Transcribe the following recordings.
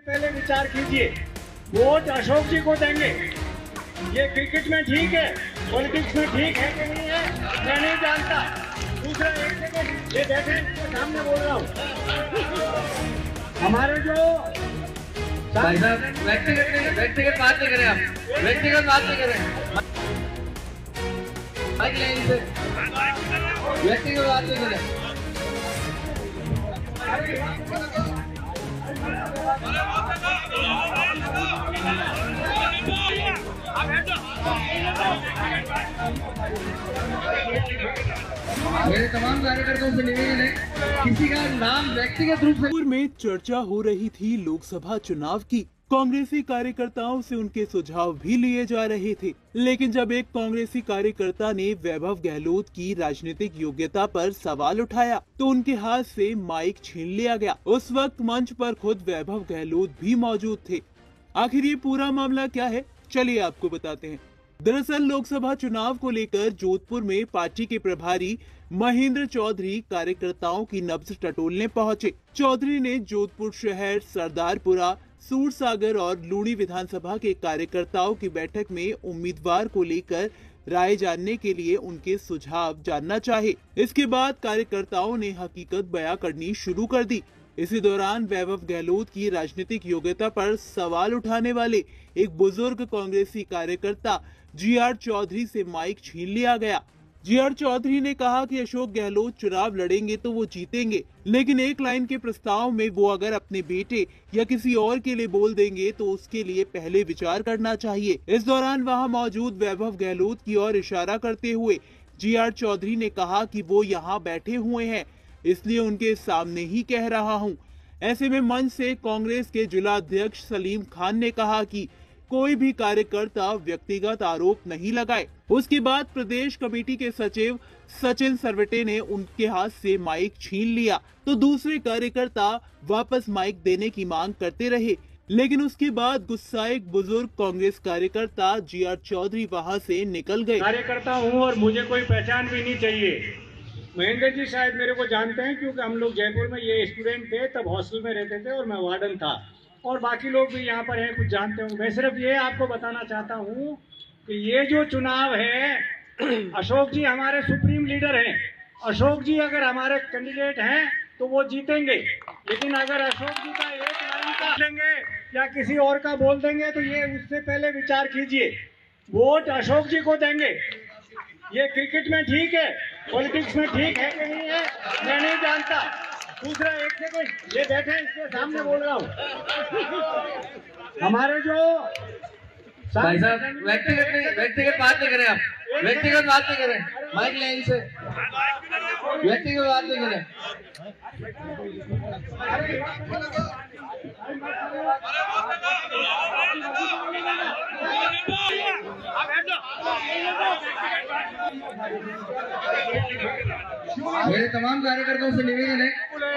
पहले विचार कीजिए, वोट अशोक जी को देंगे। ये क्रिकेट में ठीक है, पॉलिटिक्स में ठीक है कि नहीं है मैं नहीं जानता। दूसरा, एक सेकंड, ये देखें, इसके सामने बोल रहा हूँ। हमारे जो भाई साहब व्यक्तिगत बात नहीं करें, आप व्यक्तिगत बात नहीं करें, व्यक्तिगत बात नहीं करें। मेरे तमाम कार्यकर्ताओं से निवेदन है, किसी का नाम व्यक्तिगत रूप से में चर्चा हो रही थी लोकसभा चुनाव की। कांग्रेसी कार्यकर्ताओं से उनके सुझाव भी लिए जा रहे थे, लेकिन जब एक कांग्रेसी कार्यकर्ता ने वैभव गहलोत की राजनीतिक योग्यता पर सवाल उठाया तो उनके हाथ से माइक छीन लिया गया। उस वक्त मंच पर खुद वैभव गहलोत भी मौजूद थे। आखिर ये पूरा मामला क्या है, चलिए आपको बताते हैं। दरअसल लोकसभा चुनाव को लेकर जोधपुर में पार्टी के प्रभारी महेंद्र चौधरी कार्यकर्ताओं की नब्ज टटोलने पहुंचे। चौधरी ने जोधपुर शहर, सरदारपुरा, सूरसागर और लूणी विधानसभा के कार्यकर्ताओं की बैठक में उम्मीदवार को लेकर राय जानने के लिए उनके सुझाव जानना चाहे। इसके बाद कार्यकर्ताओं ने हकीकत बयां करनी शुरू कर दी। इसी दौरान वैभव गहलोत की राजनीतिक योग्यता पर सवाल उठाने वाले एक बुजुर्ग कांग्रेसी कार्यकर्ता जीआर चौधरी से माइक छीन लिया गया। जीआर चौधरी ने कहा कि अशोक गहलोत चुनाव लड़ेंगे तो वो जीतेंगे, लेकिन एक लाइन के प्रस्ताव में वो अगर अपने बेटे या किसी और के लिए बोल देंगे तो उसके लिए पहले विचार करना चाहिए। इस दौरान वहां मौजूद वैभव गहलोत की ओर इशारा करते हुए जीआर चौधरी ने कहा कि वो यहाँ बैठे हुए हैं, इसलिए उनके सामने ही कह रहा हूँ। ऐसे में मंच से कांग्रेस के जिला अध्यक्ष सलीम खान ने कहा कि कोई भी कार्यकर्ता व्यक्तिगत आरोप नहीं लगाए। उसके बाद प्रदेश कमेटी के सचिव सचिन सरवटे ने उनके हाथ से माइक छीन लिया तो दूसरे कार्यकर्ता वापस माइक देने की मांग करते रहे, लेकिन उसके बाद गुस्साए बुजुर्ग कांग्रेस कार्यकर्ता जीआर चौधरी वहां से निकल गए। कार्यकर्ता हूँ और मुझे कोई पहचान भी नहीं चाहिए। महेंद्र जी शायद मेरे को जानते हैं, क्योंकि हम लोग जयपुर में ये स्टूडेंट थे, तब हॉस्टल में रहते थे और मैं वार्डन था, और बाकी लोग भी यहाँ पर हैं, कुछ जानते होंगे। मैं सिर्फ ये आपको बताना चाहता हूँ कि ये जो चुनाव है, अशोक जी हमारे सुप्रीम लीडर हैं। अशोक जी अगर हमारे कैंडिडेट हैं तो वो जीतेंगे, लेकिन अगर अशोक जी का एक लाइन का देंगे या किसी और का बोल देंगे तो ये उससे पहले विचार कीजिए, वोट अशोक जी को देंगे। ये क्रिकेट में ठीक है, पॉलिटिक्स में ठीक है कि नहीं है मैं नहीं जानता। दूसरा, एक सेकंड, ये देखें, इसके सामने बोल रहा हूँ। हमारे जो भाई साहब व्यक्तिगत बात नहीं करें, आप व्यक्तिगत बात नहीं करें, माइक लाइन से व्यक्तिगत बात नहीं करें। मेरे तमाम कार्यकर्ताओं से निवेदन है,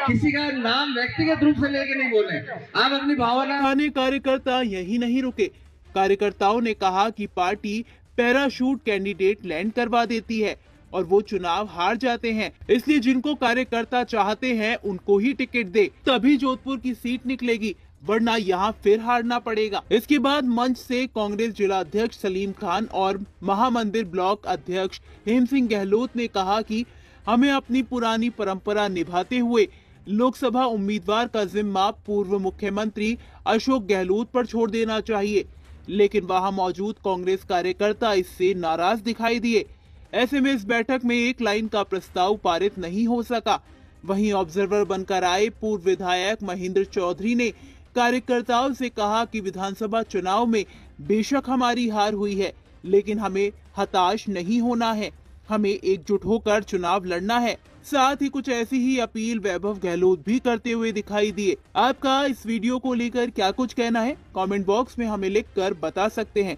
किसी का नाम व्यक्तिगत रूप से लेके नहीं बोले, आप अपनी भावना। कार्यकर्ता यही नहीं रुके। कार्यकर्ताओं ने कहा कि पार्टी पैराशूट कैंडिडेट लैंड करवा देती है और वो चुनाव हार जाते हैं, इसलिए जिनको कार्यकर्ता चाहते हैं उनको ही टिकट दे, तभी जोधपुर की सीट निकलेगी, वरना यहाँ फिर हारना पड़ेगा। इसके बाद मंच से कांग्रेस जिला अध्यक्ष सलीम खान और महामंदिर ब्लॉक अध्यक्ष हेम सिंह गहलोत ने कहा कि हमें अपनी पुरानी परंपरा निभाते हुए लोकसभा उम्मीदवार का जिम्मा पूर्व मुख्यमंत्री अशोक गहलोत पर छोड़ देना चाहिए, लेकिन वहां मौजूद कांग्रेस कार्यकर्ता इससे नाराज दिखाई दिए। ऐसे में इस बैठक में एक लाइन का प्रस्ताव पारित नहीं हो सका। वहीं ऑब्जर्वर बनकर आए पूर्व विधायक महेंद्र चौधरी ने कार्यकर्ताओं से कहा कि विधानसभा चुनाव में बेशक हमारी हार हुई है, लेकिन हमें हताश नहीं होना है, हमें एकजुट होकर चुनाव लड़ना है। साथ ही कुछ ऐसी ही अपील वैभव गहलोत भी करते हुए दिखाई दिए। आपका इस वीडियो को लेकर क्या कुछ कहना है, कमेंट बॉक्स में हमें लिखकर बता सकते हैं।